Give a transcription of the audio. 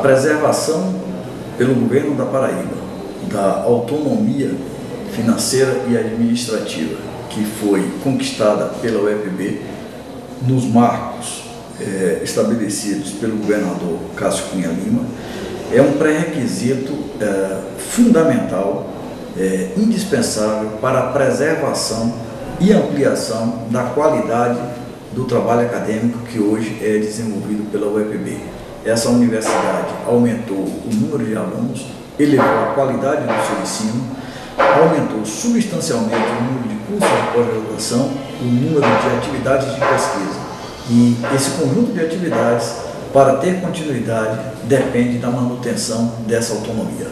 preservação pelo governo da Paraíba da autonomia financeira e administrativa que foi conquistada pela UEPB nos marcos estabelecidos pelo governador Cássio Cunha Lima é um pré-requisito fundamental, indispensável para a preservação e ampliação da qualidade do trabalho acadêmico que hoje é desenvolvido pela UEPB. Essa universidade aumentou o número de alunos, elevou a qualidade do seu ensino, aumentou substancialmente o número de cursos de pós-graduação, o número de atividades de pesquisa. E esse conjunto de atividades, para ter continuidade, depende da manutenção dessa autonomia.